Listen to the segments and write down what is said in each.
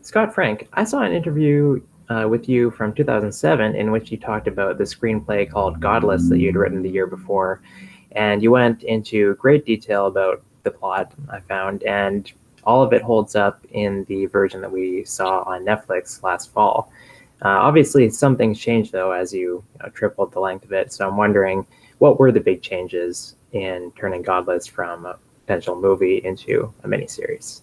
Scott Frank, I saw an interview with you from 2007 in which you talked about the screenplay called Godless that you'd written the year before. And you went into great detail about the plot, I found, and all of it holds up in the version that we saw on Netflix last fall. Obviously, some things changed, though, as you tripled the length of it. So I'm wondering, what were the big changes in turning Godless from a potential movie into a miniseries?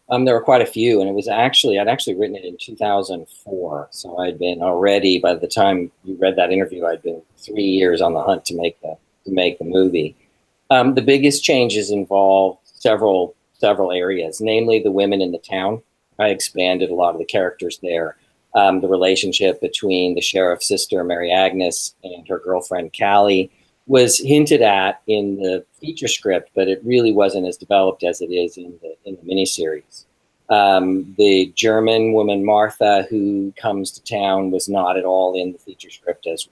There were quite a few, and I'd actually written it in 2004. So I'd been already, by the time you read that interview, I'd been 3 years on the hunt to make the movie. The biggest changes involved several areas, namely the women in the town. I expanded a lot of the characters there. The relationship between the sheriff's sister, Mary Agnes, and her girlfriend, Callie, was hinted at in the feature script, but it really wasn't as developed as it is in the miniseries. The German woman Martha who comes to town was not at all in the feature script as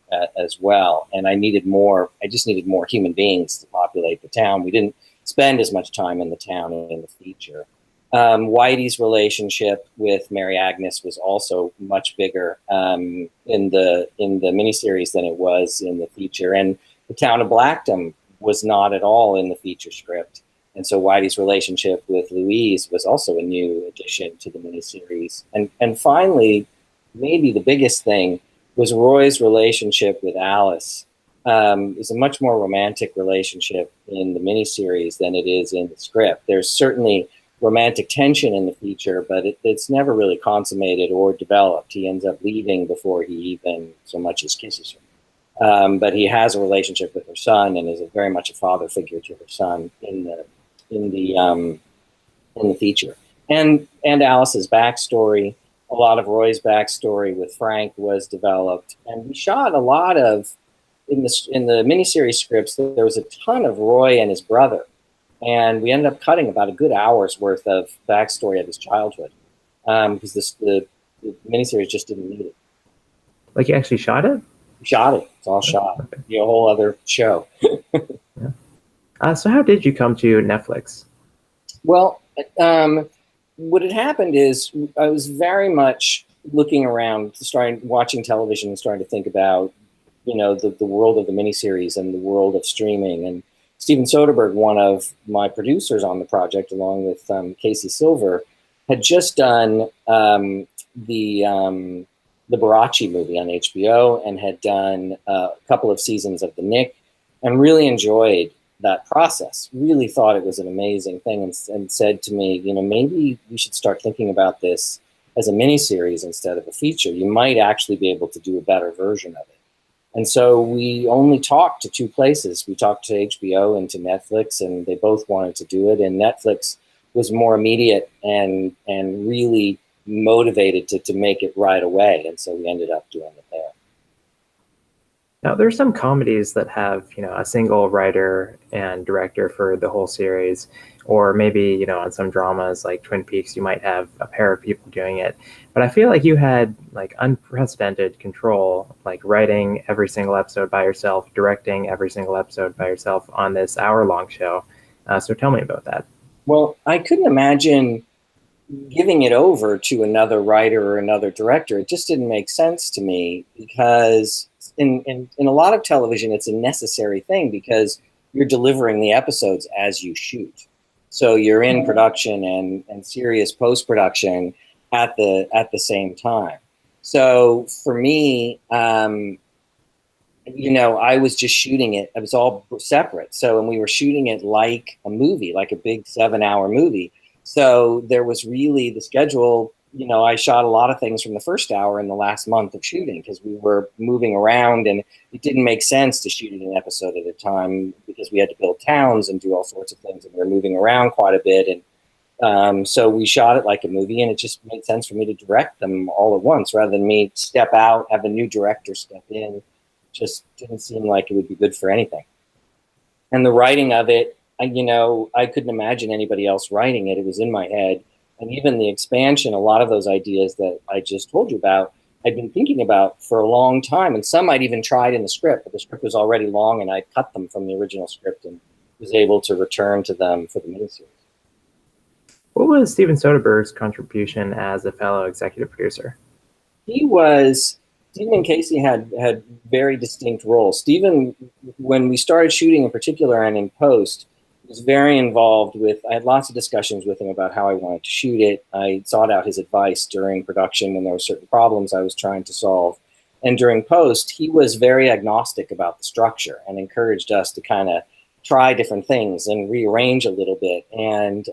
well, and I needed more. I just needed more human beings to populate the town. We didn't spend as much time in the town in the feature. Whitey's relationship with Mary Agnes was also much bigger in the miniseries than it was in the feature, and the town of Blackton was not at all in the feature script. And so Whitey's relationship with Louise was also a new addition to the miniseries. And finally, maybe the biggest thing was Roy's relationship with Alice. Is a much more romantic relationship in the miniseries than it is in the script. There's certainly romantic tension in the feature, but it's never really consummated or developed. He ends up leaving before he even so much as kisses her. But he has a relationship with her son and is very much a father figure to her son in the feature. And Alice's backstory, a lot of Roy's backstory with Frank was developed, and we shot a lot of in the miniseries scripts. There was a ton of Roy and his brother, and we ended up cutting about a good hour's worth of backstory of his childhood because the miniseries just didn't need it. Like, you actually shot it? Shot it. It's all shot. Okay. Be a whole other show. Yeah. So how did you come to Netflix? Well, what had happened is I was very much looking around, watching television and starting to think about, the world of the miniseries and the world of streaming. And Steven Soderbergh, one of my producers on the project, along with Casey Silver, had just done the Barachi movie on HBO and had done a couple of seasons of The Nick and really enjoyed that process, really thought it was an amazing thing, and said to me, maybe we should start thinking about this as a miniseries instead of a feature. You might actually be able to do a better version of it. And so we only talked to two places. We talked to HBO and to Netflix, and they both wanted to do it. And Netflix was more immediate and really motivated to make it right away. And so we ended up doing it there. Now, there are some comedies that have a single writer and director for the whole series, or maybe on some dramas like Twin Peaks, you might have a pair of people doing it. But I feel like you had like unprecedented control, like writing every single episode by yourself, directing every single episode by yourself on this hour-long show. So tell me about that. Well, I couldn't imagine giving it over to another writer or another director. It just didn't make sense to me because in a lot of television, it's a necessary thing because you're delivering the episodes as you shoot. So you're in production and serious post-production at the same time. So for me, I was just shooting it. It was all separate. So, and we were shooting it like a movie, like a big 7-hour movie. So there was really the schedule. I shot a lot of things from the first hour in the last month of shooting because we were moving around and it didn't make sense to shoot an episode at a time because we had to build towns and do all sorts of things and we were moving around quite a bit. And so we shot it like a movie, and it just made sense for me to direct them all at once rather than me step out, have a new director step in. Just didn't seem like it would be good for anything. And the writing of it, I couldn't imagine anybody else writing it. It was in my head. And even the expansion, a lot of those ideas that I just told you about, I'd been thinking about for a long time. And some I'd even tried in the script, but the script was already long and I cut them from the original script and was able to return to them for the miniseries. What was Steven Soderbergh's contribution as a fellow executive producer? Stephen and Casey had very distinct roles. Stephen, when we started shooting in particular and in post, was very involved with, I had lots of discussions with him about how I wanted to shoot it. I sought out his advice during production when there were certain problems I was trying to solve. And during post, he was very agnostic about the structure and encouraged us to kind of try different things and rearrange a little bit. And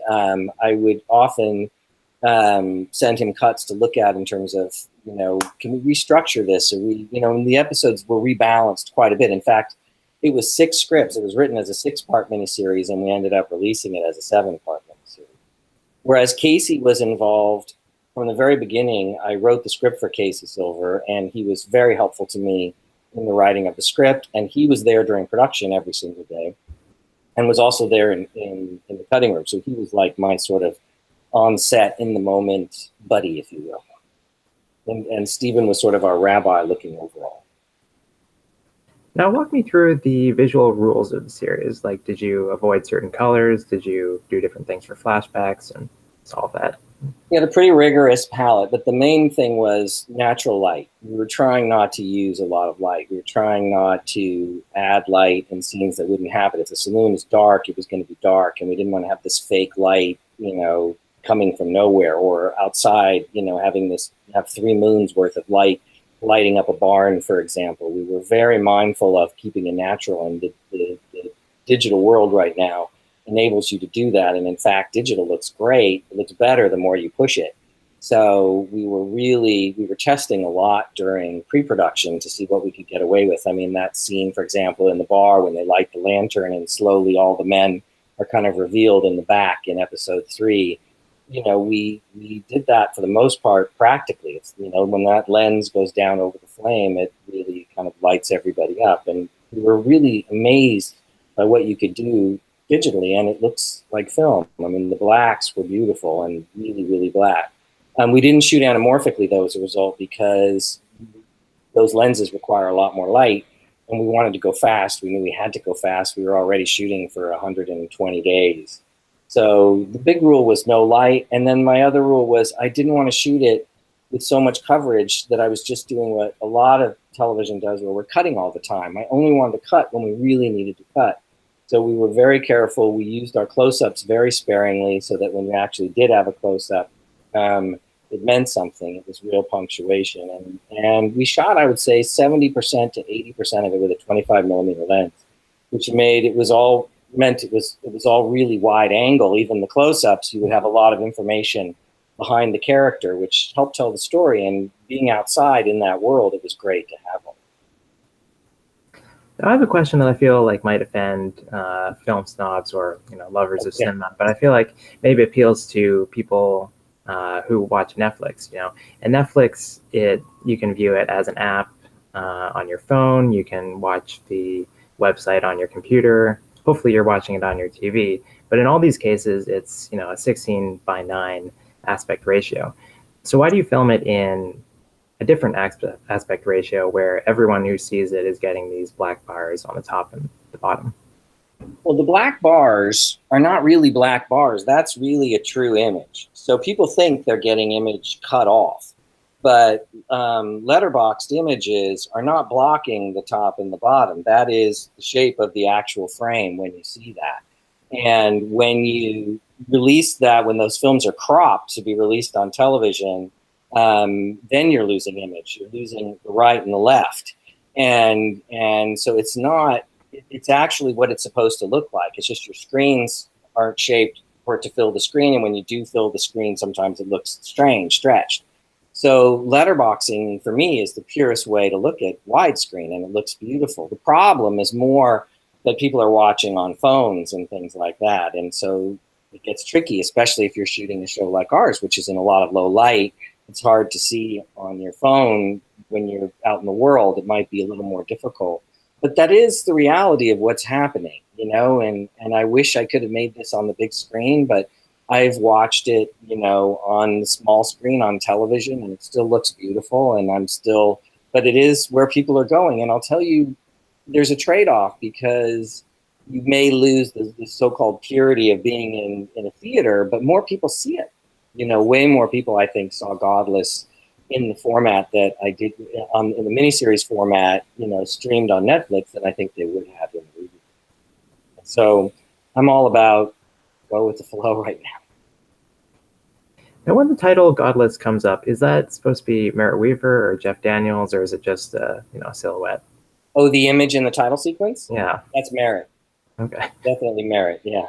I would often send him cuts to look at in terms of, can we restructure this? Or and the episodes were rebalanced quite a bit. In fact, it was 6 scripts. It was written as a 6-part miniseries, and we ended up releasing it as a 7-part miniseries. Whereas Casey was involved from the very beginning. I wrote the script for Casey Silver, and he was very helpful to me in the writing of the script. And he was there during production every single day, and was also there in the cutting room. So he was like my sort of on set, in the moment buddy, if you will. And Stephen was sort of our rabbi looking overall. Now walk me through the visual rules of the series. Like, did you avoid certain colors? Did you do different things for flashbacks and solve that? We had a pretty rigorous palette, but the main thing was natural light. We were trying not to use a lot of light. We were trying not to add light in scenes that wouldn't happen. If the saloon is dark, it was going to be dark, and we didn't want to have this fake light, coming from nowhere, or outside, have 3 moons worth of light lighting up a barn, for example. We were very mindful of keeping it natural, and the digital world right now enables you to do that. And in fact, digital looks great. It looks better the more you push it. So we were testing a lot during pre-production to see what we could get away with. I mean, that scene, for example, in the bar when they light the lantern and slowly all the men are kind of revealed in the back in episode 3. We did that for the most part practically. It's, when that lens goes down over the flame, it really kind of lights everybody up. And we were really amazed by what you could do digitally, and it looks like film. I mean, the blacks were beautiful and really, really black. We didn't shoot anamorphically, though, as a result, because those lenses require a lot more light, and we wanted to go fast. We knew we had to go fast. We were already shooting for 120 days. So the big rule was no light. And then my other rule was I didn't want to shoot it with so much coverage that I was just doing what a lot of television does, where we're cutting all the time. I only wanted to cut when we really needed to cut. So we were very careful. We used our close-ups very sparingly so that when we actually did have a close-up, it meant something. It was real punctuation. And we shot, I would say, 70% to 80% of it with a 25 millimeter lens, which meant it was all really wide angle. Even the close-ups, you would have a lot of information behind the character, which helped tell the story. And being outside in that world, it was great to have them. Now, I have a question that I feel like might offend film snobs or lovers of cinema, but I feel like maybe appeals to people who watch Netflix. And Netflix, you can view it as an app on your phone. You can watch the website on your computer. Hopefully you're watching it on your TV. But in all these cases, it's a 16:9 aspect ratio. So why do you film it in a different aspect ratio where everyone who sees it is getting these black bars on the top and the bottom? Well, the black bars are not really black bars. That's really a true image. So people think they're getting image cut off. But letterboxed images are not blocking the top and the bottom. That is the shape of the actual frame when you see that. And when you release that, when those films are cropped to be released on television, then you're losing image. You're losing the right and the left. And so it's actually what it's supposed to look like. It's just your screens aren't shaped for it to fill the screen. And when you do fill the screen, sometimes it looks strange, stretched. So letterboxing for me is the purest way to look at widescreen, and it looks beautiful. The problem is more that people are watching on phones and things like that. And so it gets tricky, especially if you're shooting a show like ours, which is in a lot of low light. It's hard to see on your phone when you're out in the world. It might be a little more difficult. But that is the reality of what's happening, and I wish I could have made this on the big screen, but I've watched it, on the small screen on television, and it still looks beautiful, and but it is where people are going. And I'll tell you, there's a trade-off, because you may lose the so-called purity of being in a theater, but more people see it. Way more people, I think, saw Godless in the format that I did in the miniseries format, streamed on Netflix, than I think they would have in the movie. So I'm all about go with the flow right now. Now, when the title Godless comes up, is that supposed to be Merritt Wever or Jeff Daniels, or is it just a silhouette? Oh, the image in the title sequence? Yeah. That's Merritt. Okay. Definitely Merritt, yeah.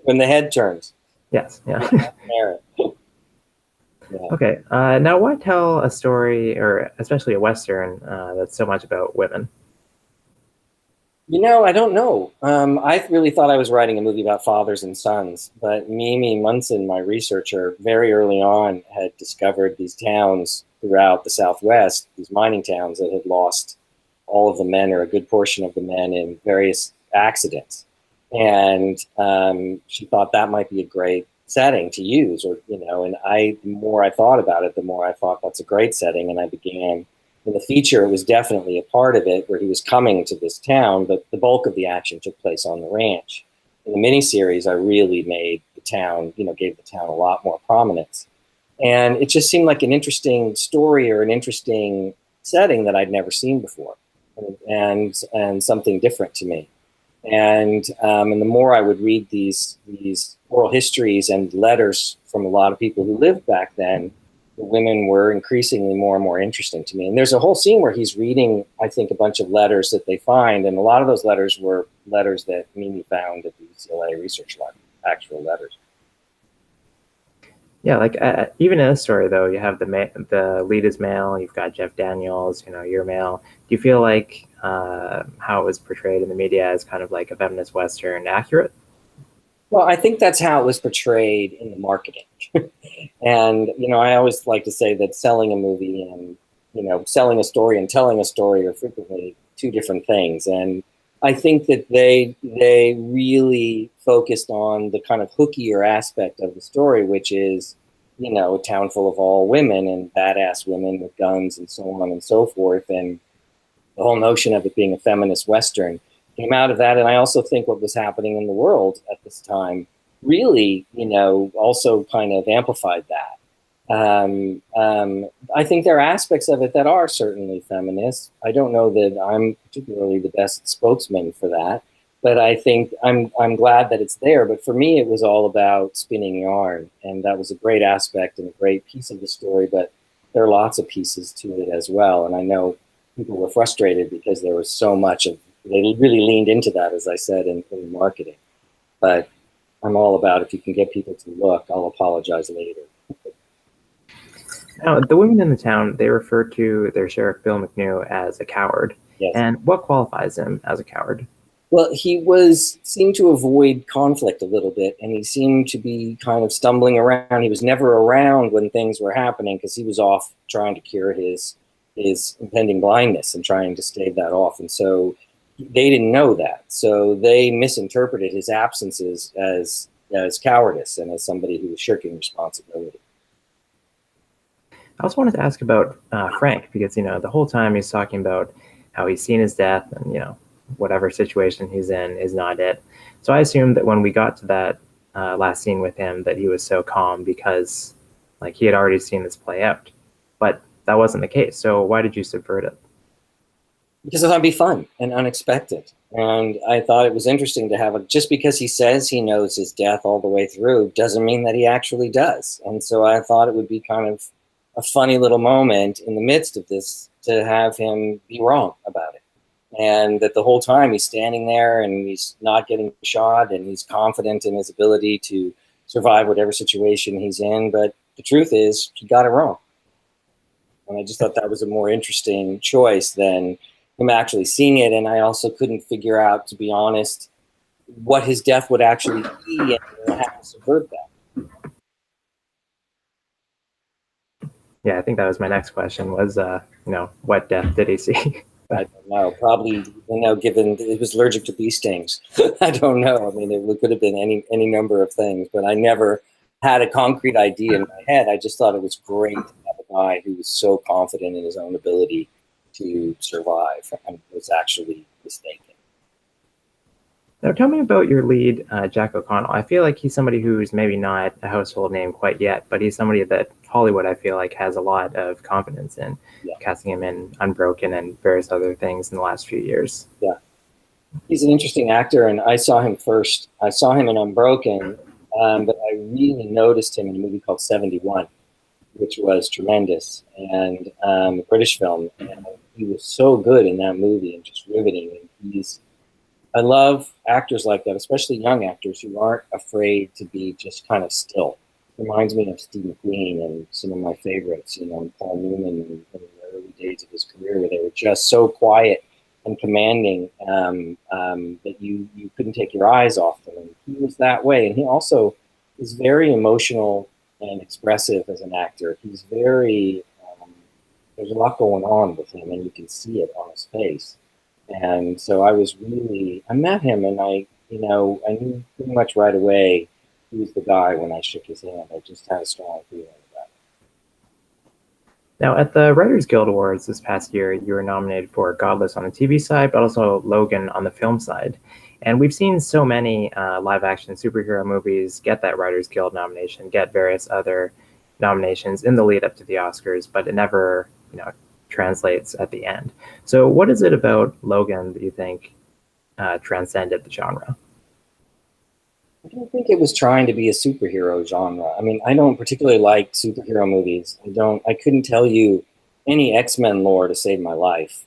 When the head turns. Yes. Yeah. Yeah, Merritt. Yeah. Okay. Now, why tell a story, or especially a Western, that's so much about women? I don't know. I really thought I was writing a movie about fathers and sons, but Mimi Munson, my researcher, very early on had discovered these towns throughout the Southwest, these mining towns that had lost all of the men or a good portion of the men in various accidents. And she thought that might be a great setting to use, and the more I thought about it, the more I thought that's a great setting. And I began in the feature, it was definitely a part of it where he was coming to this town, but the bulk of the action took place on the ranch. In the miniseries, I really made the town, gave the town a lot more prominence. And it just seemed like an interesting story or an interesting setting that I'd never seen before, and something different to me. And the more I would read these oral histories and letters from a lot of people who lived back then, the women were increasingly more and more interesting to me. And there's a whole scene where he's reading, I think, a bunch of letters that they find, and a lot of those letters were letters that Mimi found at the UCLA Research Lab, actual letters. Yeah, like even in this story, though, you have the lead is male. You've got Jeff Daniels. You're male. Do you feel like how it was portrayed in the media as kind of like a feminist Western accurate? Well, I think that's how it was portrayed in the marketing. And, I always like to say that selling a movie and, selling a story and telling a story are frequently two different things. And I think that they really focused on the kind of hookier aspect of the story, which is, a town full of all women and badass women with guns and so on and so forth. And the whole notion of it being a feminist Western came out of that. And I also think what was happening in the world at this time really, also kind of amplified that. I think there are aspects of it that are certainly feminist. I don't know that I'm particularly the best spokesman for that, but I think I'm glad that it's there. But for me, it was all about spinning yarn, and that was a great aspect and a great piece of the story. But there are lots of pieces to it as well, and I know people were frustrated because there was so much of. They really leaned into that, as I said, in marketing. But I'm all about if you can get people to look, I'll apologize later. Now, the women in the town, they refer to their sheriff, Bill McNew, as a coward. Yes. And what qualifies him as a coward? Well, he seemed to avoid conflict a little bit, and he seemed to be kind of stumbling around. He was never around when things were happening because he was off trying to cure his impending blindness and trying to stave that off. And so they didn't know that. So they misinterpreted his absences as cowardice and as somebody who was shirking responsibility. I also wanted to ask about Frank, because, the whole time he's talking about how he's seen his death and, whatever situation he's in is not it. So I assumed that when we got to that last scene with him that he was so calm because like he had already seen this play out. But that wasn't the case. So why did you subvert it? Because I thought it'd be fun and unexpected. And I thought it was interesting to have just because he says he knows his death all the way through doesn't mean that he actually does. And so I thought it would be kind of a funny little moment in the midst of this to have him be wrong about it. And that the whole time he's standing there and he's not getting shot and he's confident in his ability to survive whatever situation he's in. But the truth is he got it wrong. And I just thought that was a more interesting choice than him actually seeing it. And I also couldn't figure out, to be honest, what his death would actually be and how to subvert that. Yeah, I think that was my next question was, what death did he see? I don't know. Probably, given he was allergic to bee stings. I don't know. I mean, it could have been any number of things, but I never had a concrete idea in my head. I just thought it was great to have a guy who was so confident in his own ability to survive and was actually mistaken. Now, tell me about your lead, Jack O'Connell. I feel like he's somebody who's maybe not a household name quite yet, but he's somebody that Hollywood, I feel like, has a lot of confidence in, Yeah, casting him in Unbroken and various other things in the last few years. yeah. He's an interesting actor, and I saw him first. I saw him in Unbroken, but I really noticed him in a movie called 71, which was tremendous, and a British film. And he was so good in that movie and just riveting. And I love actors like that, especially young actors who aren't afraid to be just kind of still. Reminds me of Steve McQueen and some of my favorites, Paul Newman in the early days of his career, where they were just so quiet and commanding that you couldn't take your eyes off them. And he was that way, and he also is very emotional and expressive as an actor. He's very there's a lot going on with him, and you can see it on his face. And so I met him, and I knew pretty much right away he was the guy when I shook his hand. I just had a strong feeling about it. Now, at the Writers Guild Awards this past year, you were nominated for Godless on the TV side, but also Logan on the film side. And we've seen so many live action superhero movies get that Writers Guild nomination, get various other nominations in the lead up to the Oscars, but it never, translates at the end. So, what is it about Logan that you think transcended the genre? I don't think it was trying to be a superhero genre. I mean, I don't particularly like superhero movies. I couldn't tell you any X-Men lore to save my life.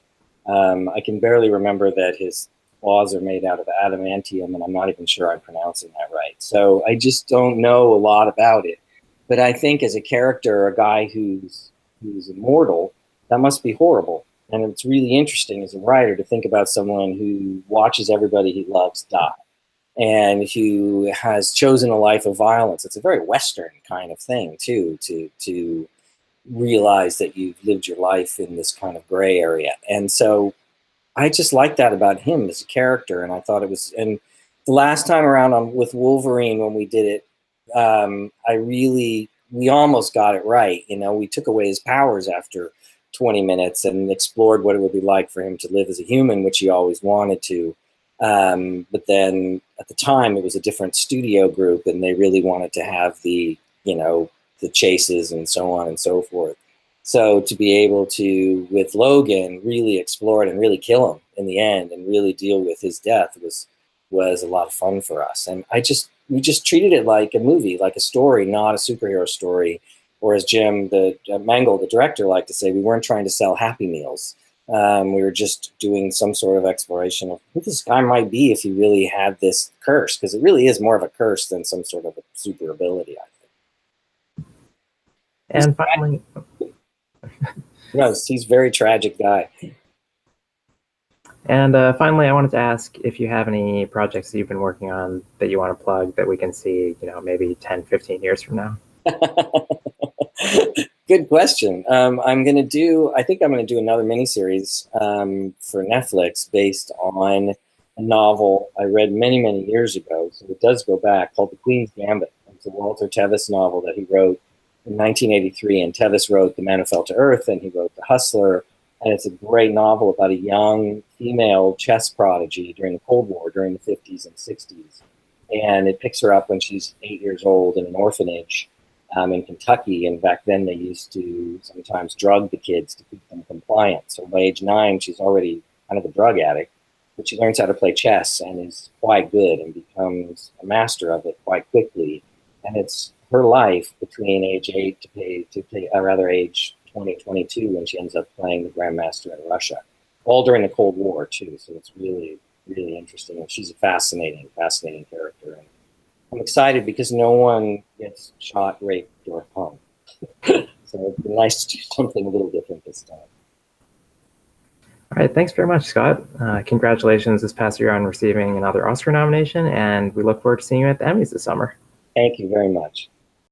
I can barely remember that his claws are made out of adamantium, and I'm not even sure I'm pronouncing that right. So I just don't know a lot about it. But I think as a character, a guy who's immortal, that must be horrible. And it's really interesting as a writer to think about someone who watches everybody he loves die and who has chosen a life of violence. It's a very Western kind of thing, too, to realize that you've lived your life in this kind of gray area. And so I just like that about him as a character. And I thought it was, and the last time around with Wolverine, when we did it, we almost got it right. We took away his powers after 20 minutes and explored what it would be like for him to live as a human, which he always wanted to. But then at the time it was a different studio group, and they really wanted to have the chases and so on and so forth. So to be able to, with Logan, really explore it and really kill him in the end and really deal with his death was a lot of fun for us. And we just treated it like a movie, like a story, not a superhero story. Or as Jim Mangold, the director, liked to say, we weren't trying to sell Happy Meals. We were just doing some sort of exploration of who this guy might be if he really had this curse, because it really is more of a curse than some sort of a super ability, I think. And finally, He's a very tragic guy. And finally, I wanted to ask if you have any projects that you've been working on that you want to plug that we can see, maybe 10, 15 years from now. Good question. I think I'm going to do another miniseries for Netflix based on a novel I read many, many years ago. So it does go back, called The Queen's Gambit. It's a Walter Tevis novel that he wrote in 1983. And Tevis wrote The Man Who Fell to Earth, and he wrote The Hustler. And it's a great novel about a young female chess prodigy during the Cold War, during the 50s and 60s. And it picks her up when she's 8 years old in an orphanage in Kentucky. And back then they used to sometimes drug the kids to keep them compliant. So by age 9, she's already kind of a drug addict, but she learns how to play chess and is quite good and becomes a master of it quite quickly. And it's her life between age 8 age 20, 22, when she ends up playing the Grandmaster in Russia, all during the Cold War too. So it's really, really interesting. And she's a fascinating, fascinating character. And I'm excited because no one gets shot, raped, or hung. So it'd be nice to do something a little different this time. All right, thanks very much, Scott. Congratulations this past year on receiving another Oscar nomination, and we look forward to seeing you at the Emmys this summer. Thank you very much.